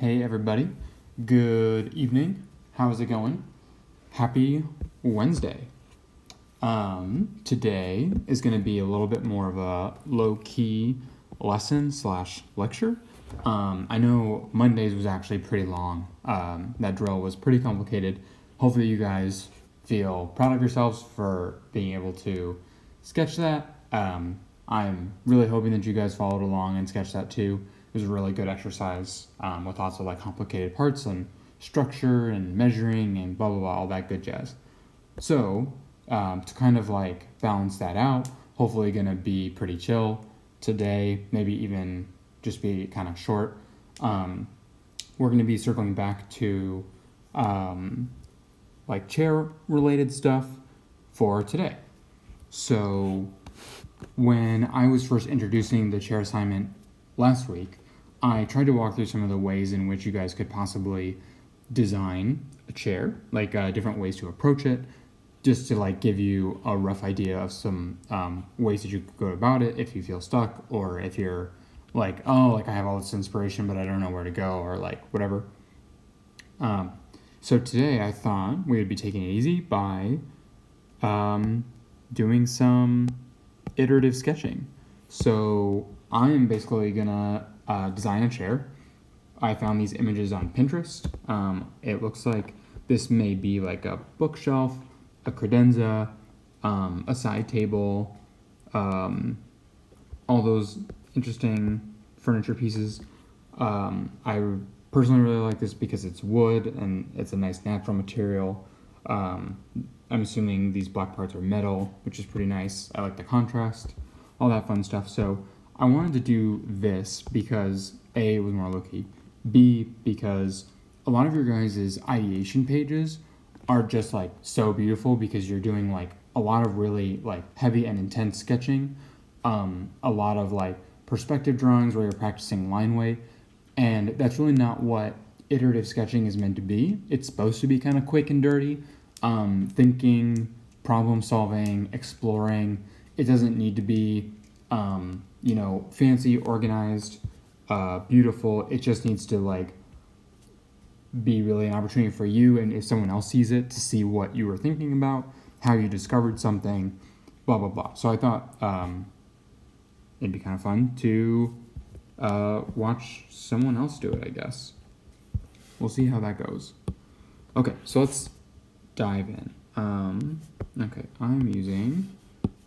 Hey everybody, good evening. How's it going? Happy Wednesday. Today is going to be a little bit more of a low-key lesson slash lecture. I know Mondays was actually pretty long. That drill was pretty complicated. Hopefully you guys feel proud of yourselves for being able to sketch that. I'm really hoping that you guys followed along and sketched that too. It was a really good exercise with lots of like complicated parts and structure and measuring and blah blah blah, all that good jazz. So to kind of like balance that out, hopefully gonna be pretty chill today, maybe even just be kind of short. We're gonna be circling back to like chair related stuff for today. So when I was first introducing the chair assignment last week, I tried to walk through some of the ways in which you guys could possibly design a chair, like different ways to approach it, just to like give you a rough idea of some ways that you could go about it if you feel stuck, or if you're like, oh, like I have all this inspiration but I don't know where to go, or like whatever. So today I thought we would be taking it easy by doing some iterative sketching. So I am basically gonna design a chair. I found these images on Pinterest. It looks like this may be like a bookshelf, a credenza, a side table, all those interesting furniture pieces. I personally really like this because it's wood and it's a nice natural material. I'm assuming these black parts are metal, which is pretty nice. I like the contrast, all that fun stuff. So I wanted to do this because A, it was more low-key, B, because a lot of your guys' ideation pages are just like so beautiful because you're doing like a lot of really like heavy and intense sketching, a lot of like perspective drawings where you're practicing line weight, and that's really not what iterative sketching is meant to be. It's supposed to be kind of quick and dirty, thinking, problem solving, exploring. It doesn't need to be fancy, organized, beautiful. It just needs to like be really an opportunity for you, and if someone else sees it, to see what you were thinking about, how you discovered something, blah blah blah. So I thought it'd be kind of fun to watch someone else do it, I guess. We'll see how that goes. Okay, so let's dive in. Okay, I'm using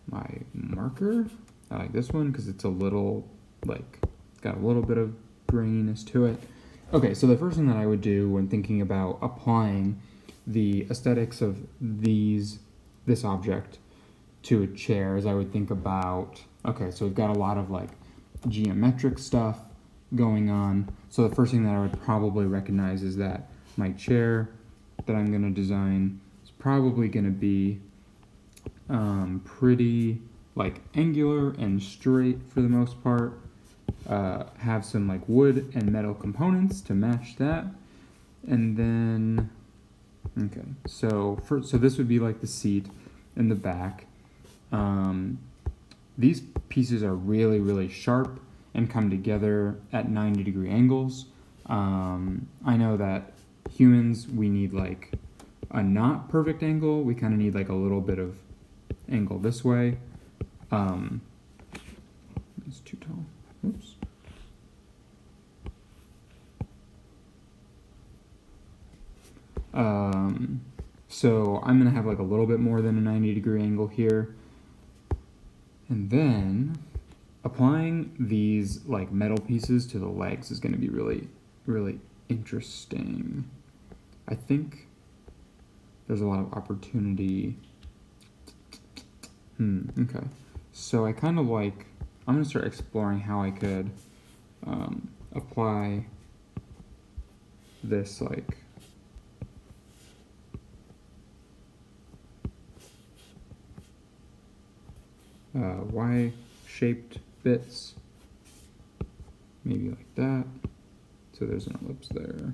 my marker. I like this one because it's a little, like, got a little bit of graininess to it. Okay, so the first thing that I would do when thinking about applying the aesthetics of this object to a chair is I would think about, okay, so we've got a lot of like geometric stuff going on. So the first thing that I would probably recognize is that my chair that I'm gonna design is probably gonna be pretty like angular and straight for the most part. Have some like wood and metal components to match that, and then okay, so this would be like the seat in the back. These pieces are really really sharp and come together at 90-degree angles. I know that humans, we need like a not perfect angle. We kind of need like a little bit of angle this way. It's too tall. Oops. So I'm gonna have like a little bit more than a 90-degree angle here. And then applying these like metal pieces to the legs is gonna be really, really interesting. I think there's a lot of opportunity. Okay. So I kind of like, I'm gonna start exploring how I could apply this like Y-shaped bits, maybe like that. So there's an ellipse there.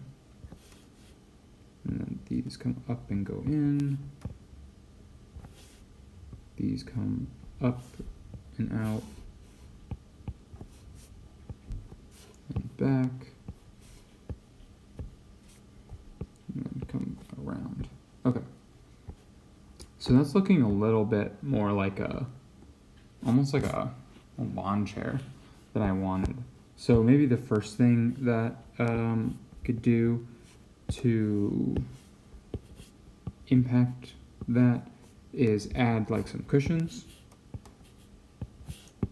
And then these come up and go in. These come up and out and back. So that's looking a little bit more like almost like a lawn chair that I wanted. So maybe the first thing that could do to impact that is add like some cushions,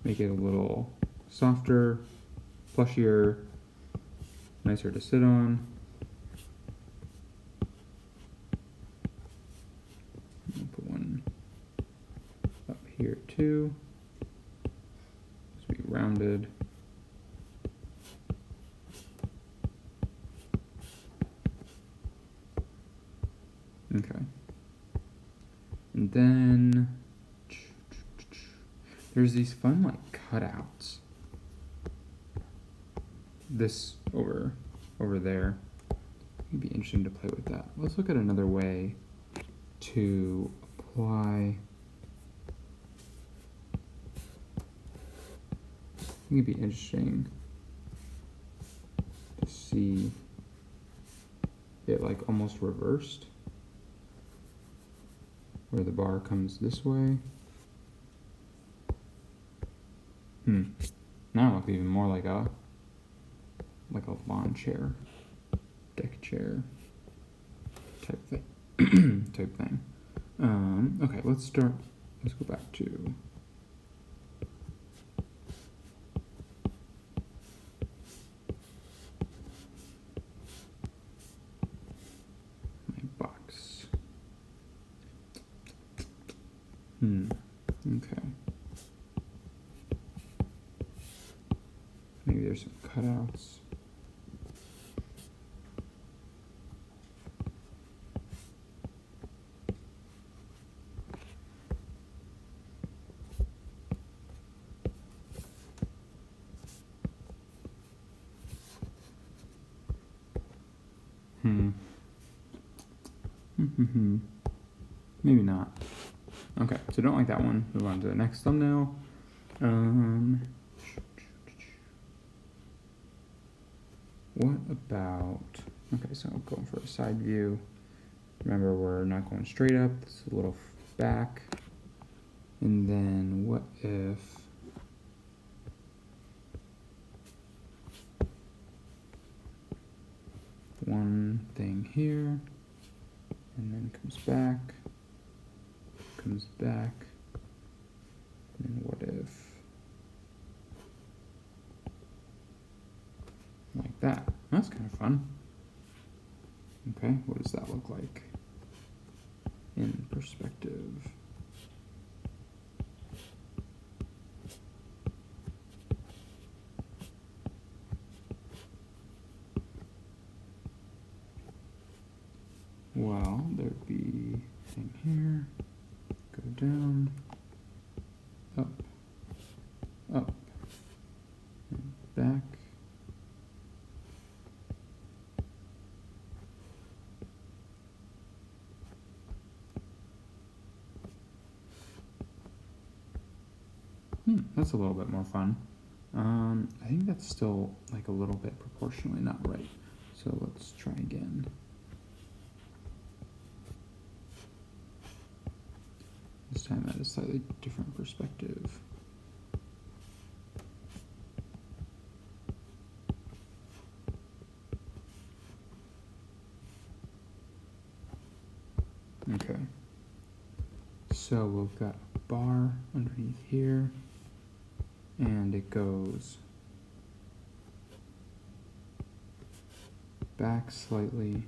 make it a little softer, plushier, nicer to sit on. I'll put one up here too. This will be rounded. Okay. And then there's these fun like cutouts. This over there. It'd be interesting to play with that. Let's look at another way to apply. I think it'd be interesting to see it like almost reversed, where the bar comes this way. Now it looks even more like a lawn chair, deck chair type thing. Okay, let's go back to my box. Okay. Maybe there's some cutouts. Maybe not. Okay, so don't like that one. Move on to the next thumbnail. What about, okay, so I'm going for a side view. Remember, we're not going straight up, it's a little back. And then what if one thing here, and then comes back, and then what if like that? That's kind of fun. Okay, what does that look like in perspective? Well, there'd be a thing here, go down, up, and back. That's a little bit more fun. I think that's still like a little bit proportionally not right. So let's try again. This time at a slightly different perspective. Okay. So we've got a bar underneath here, and it goes back slightly,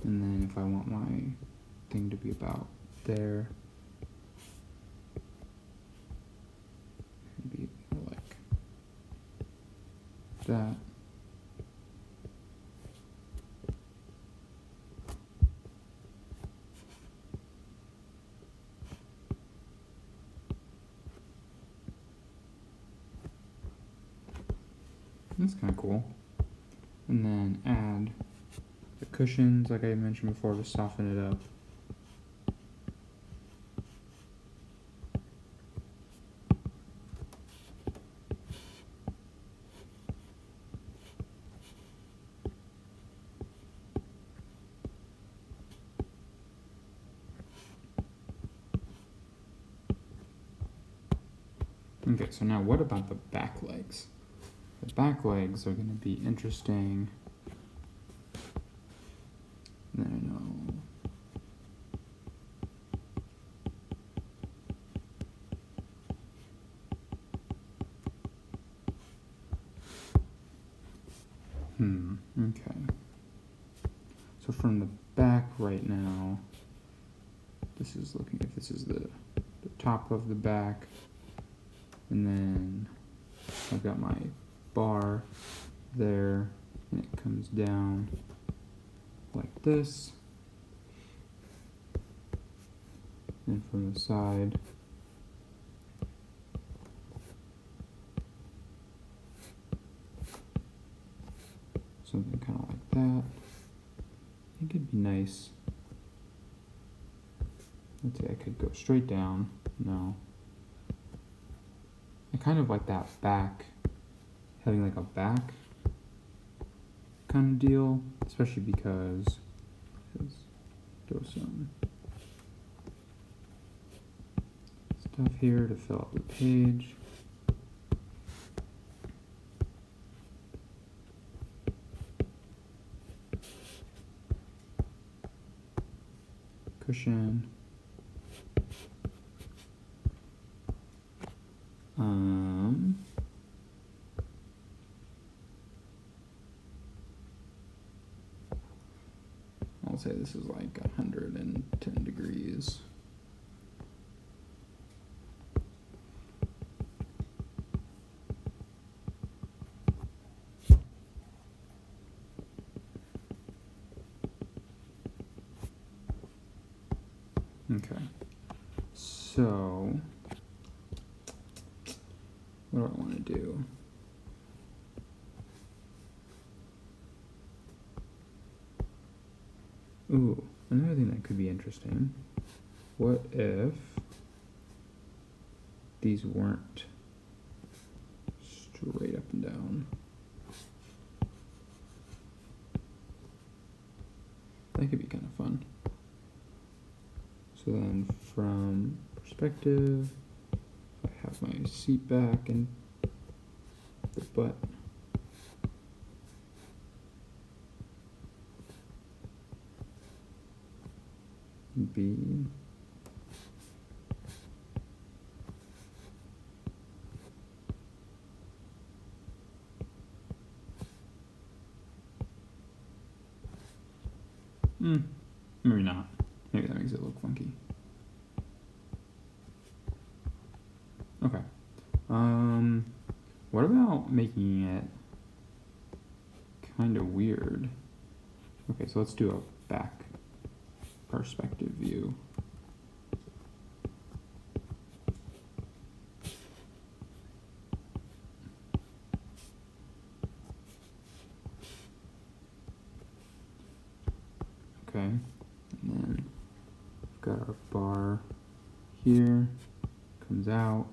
and then if I want my thing to be about there, it'd be more like that. That's kind of cool. And then add the cushions, like I mentioned before, to soften it up. Okay, so now what about the back legs? The back legs are going to be interesting. I know. Okay. So from the back right now, this is looking, if this is the top of the back, and then I've got my bar there, and it comes down like this, and from the side, something kind of like that. I think it'd be nice. Let's see, I could go straight down. No. I kind of like that back, having like a back kind of deal, especially because let's throw some stuff here to fill up the page. Cushion. I'll say this is like 110 degrees. Okay, so what do I want to do? Ooh, another thing that could be interesting. What if these weren't straight up and down? That could be kind of fun. So then from perspective, I have my seat back and the butt. B. Maybe not. Maybe that makes it look funky. Okay. What about making it kind of weird? Okay, so let's do a back perspective view. Okay, and then we've got our bar here, comes out,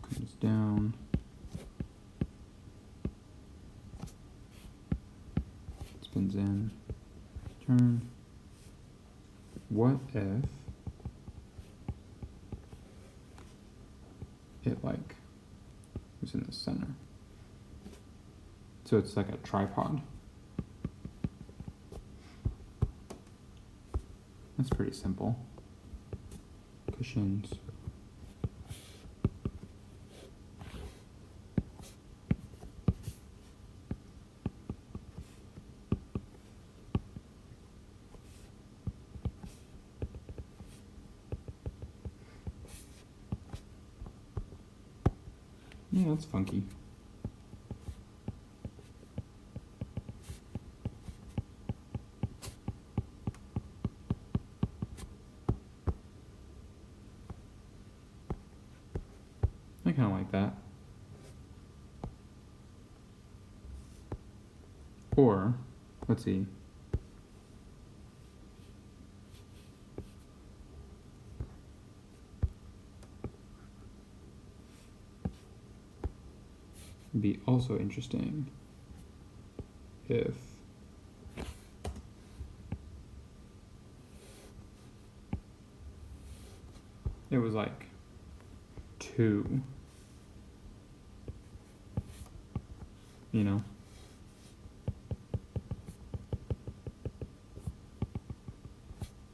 comes down, spins in, turn. What if it like was in the center? So it's like a tripod. That's pretty simple. Cushions. Yeah, that's funky. I kind of like that. Or, let's see. It'd be also interesting if it was like 2, you know?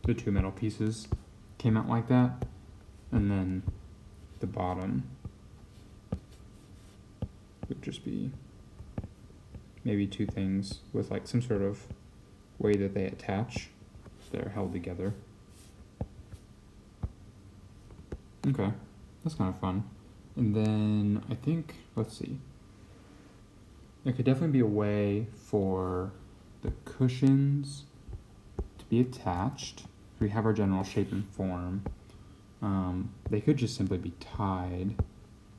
The 2 metal pieces came out like that, and then the bottom would just be maybe 2 things with like some sort of way that they attach. They're held together. Okay, that's kind of fun. And then I think, let's see, there could definitely be a way for the cushions to be attached. We have our general shape and form. They could just simply be tied.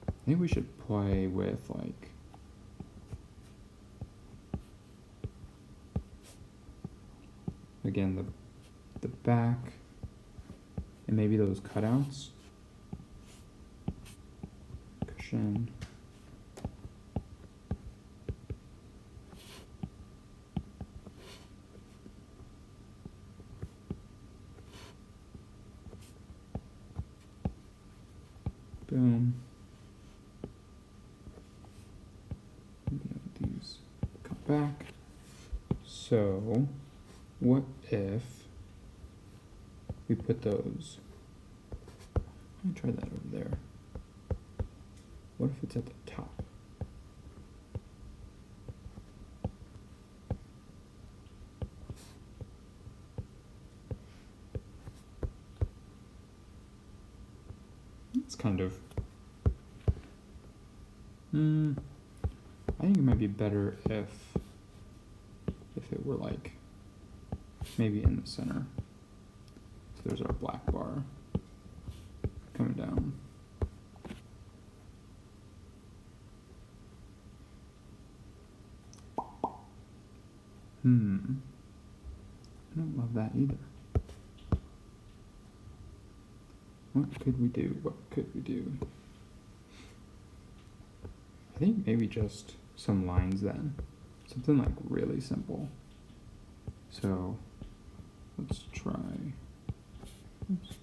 I think we should play with like again the back and maybe those cutouts. Cushion. Boom. These come back. So, what if we put those? Let me try that over there. What if it's at the top? It's kind of. I think it might be better if it were like maybe in the center. So there's our black bar coming down. I don't love that either. What could we do? What could we do? I think maybe just some lines then. Something like really simple. So let's try. Oops.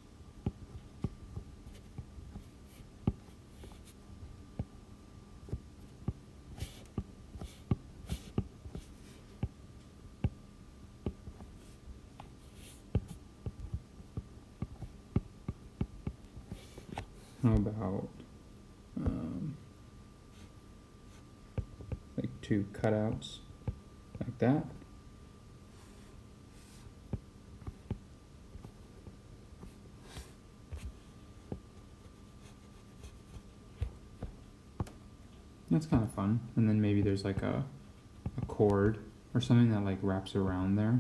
How about like 2 cutouts like that? That's kind of fun. And then maybe there's like a cord or something that like wraps around there.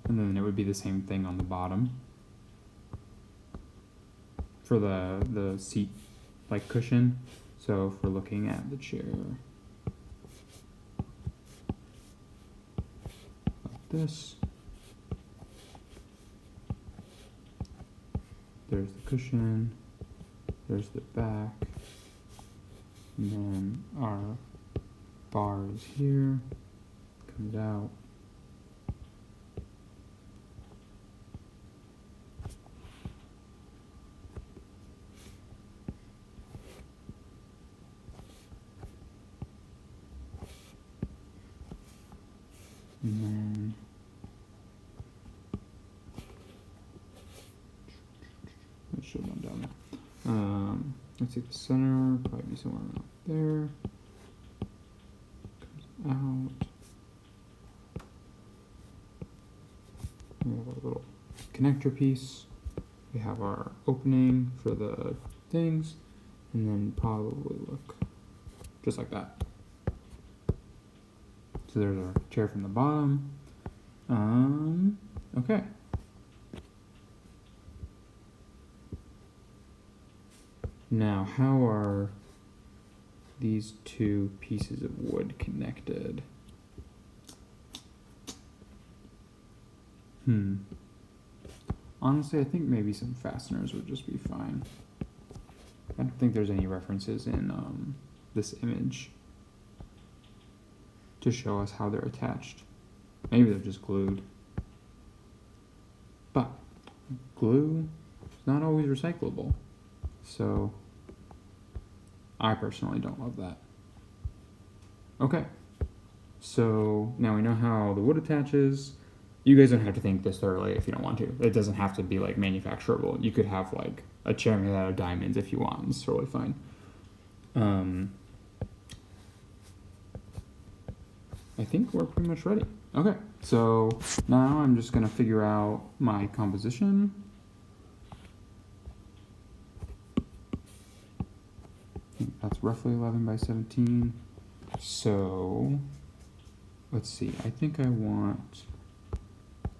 And then it would be the same thing on the bottom. For the seat like cushion. So if we're looking at the chair like this, there's the cushion, there's the back, and then our bar is here, comes out. And then let's show one down there. Let's see the center, probably be somewhere around there. Comes out. We have our little connector piece. We have our opening for the things, and then probably look just like that. So there's our chair from the bottom. Okay. Now, how are these 2 pieces of wood connected? Honestly, I think maybe some fasteners would just be fine. I don't think there's any references in this image to show us how they're attached. Maybe they're just glued. But glue not always recyclable. So I personally don't love that. Okay, so now we know how the wood attaches. You guys don't have to think this thoroughly if you don't want to. It doesn't have to be like manufacturable. You could have like a chair made out of diamonds if you want. It's totally fine. I think we're pretty much ready. Okay, so now I'm just gonna figure out my composition. I think that's roughly 11 by 17. So let's see, I think I want, are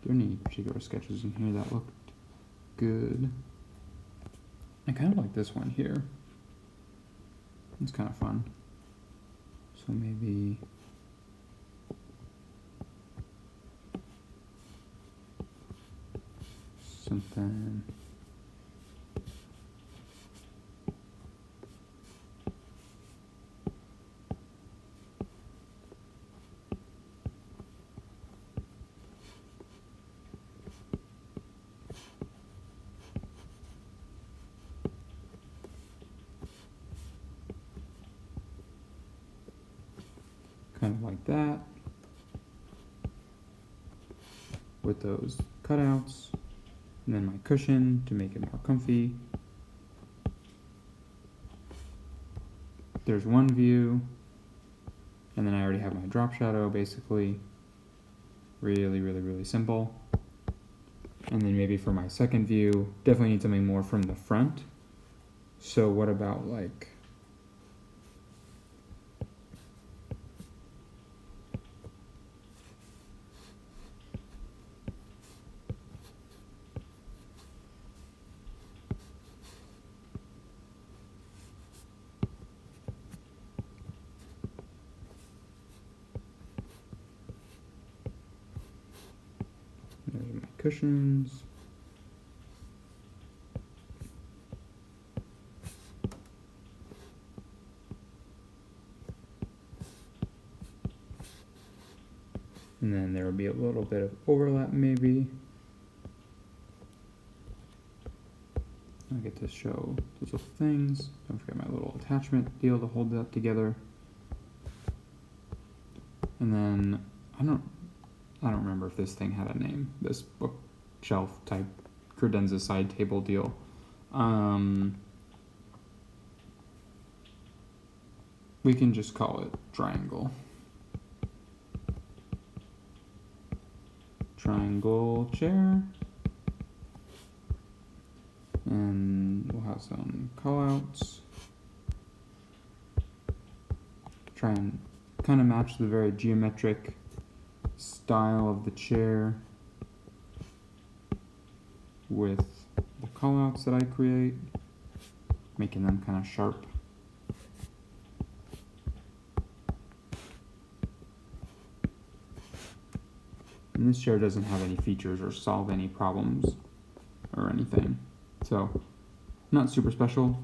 there any particular sketches in here that looked good? I kind of like this one here. It's kind of fun. So maybe something. Kind of like that, with those cutouts, and then my cushion to make it more comfy. There's one view, and then I already have my drop shadow, basically. Really, really, really simple. And then maybe for my second view, definitely need something more from the front. So what about like, there's my cushions. And then there will be a little bit of overlap maybe. I get to show those little things. Don't forget my little attachment deal to hold that together. And then I don't remember if this thing had a name. This bookshelf type credenza side table deal. We can just call it triangle. Triangle chair. And we'll have some callouts. Try and kind of match the very geometric style of the chair with the callouts that I create, making them kind of sharp. And this chair doesn't have any features or solve any problems or anything. So, not super special.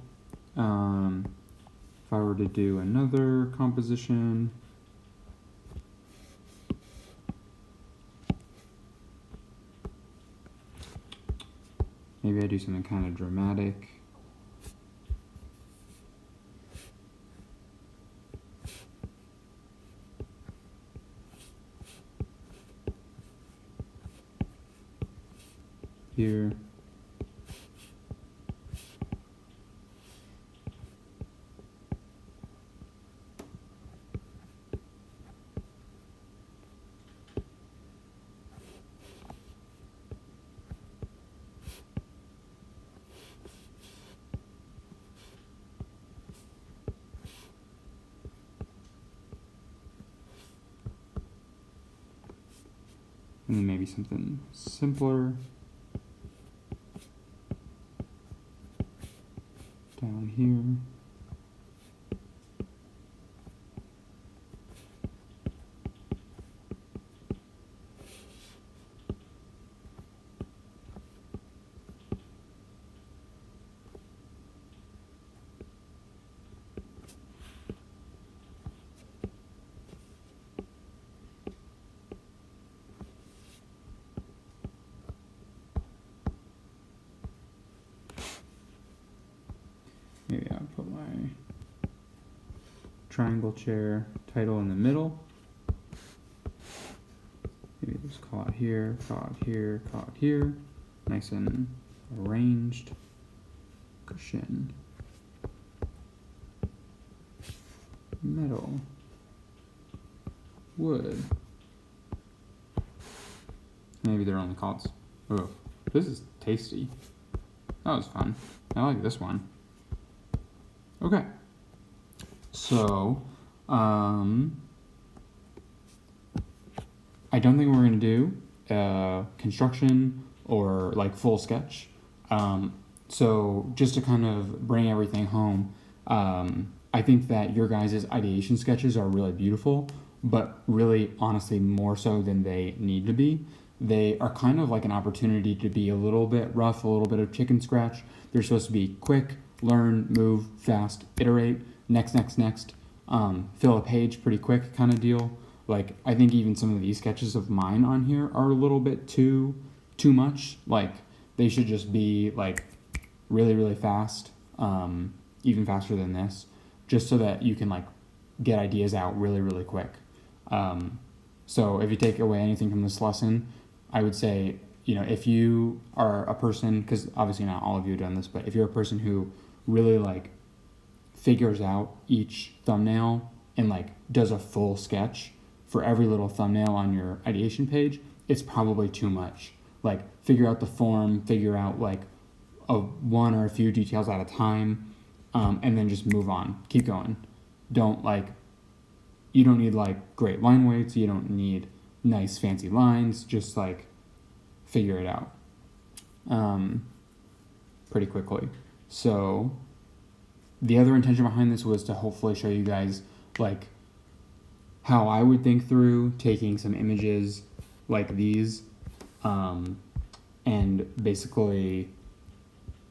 If I were to do another composition, maybe I do something kind of dramatic. Here. And then maybe something simpler down here. triangle chair, title in the middle. Maybe just call it here, call it here, call it here. Nice and arranged. Cushion. Metal. Wood. Maybe they're only called. Oh, this is tasty. That was fun. I like this one. Okay. So, I don't think we're going to do construction or like full sketch. So just to kind of bring everything home, I think that your guys' ideation sketches are really beautiful, but really honestly more so than they need to be. They are kind of like an opportunity to be a little bit rough, a little bit of chicken scratch. They're supposed to be quick, learn, move, fast, iterate, next, fill a page pretty quick kind of deal. Like, I think even some of these sketches of mine on here are a little bit too much. Like, they should just be like really, really fast, even faster than this, just so that you can like get ideas out really, really quick. So if you take away anything from this lesson, I would say, if you are a person, because obviously not all of you have done this, but if you're a person who really like figures out each thumbnail and like does a full sketch for every little thumbnail on your ideation page, it's probably too much. Like, figure out the form, figure out like one or a few details at a time, and then just move on, keep going. You don't need like great line weights, you don't need nice fancy lines, just like figure it out pretty quickly. So the other intention behind this was to hopefully show you guys like how I would think through taking some images like these and basically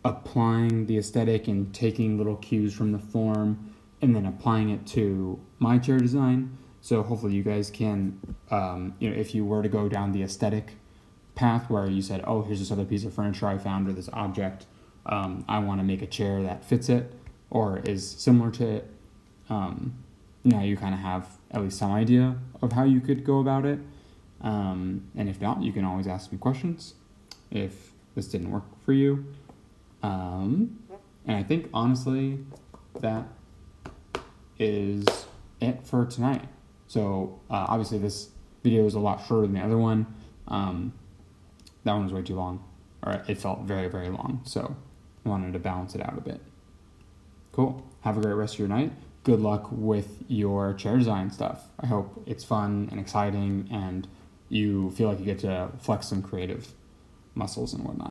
applying the aesthetic and taking little cues from the form and then applying it to my chair design. So hopefully you guys can, if you were to go down the aesthetic path where you said, oh, here's this other piece of furniture I found or this object, I want to make a chair that fits it or is similar to it. Now you kind of have at least some idea of how you could go about it. And if not, you can always ask me questions if this didn't work for you. And I think honestly that is it for tonight. So obviously this video is a lot shorter than the other one. That one was way too long, or it felt very, very long. So I wanted to balance it out a bit. Cool. Have a great rest of your night. Good luck with your chair design stuff. I hope it's fun and exciting and you feel like you get to flex some creative muscles and whatnot.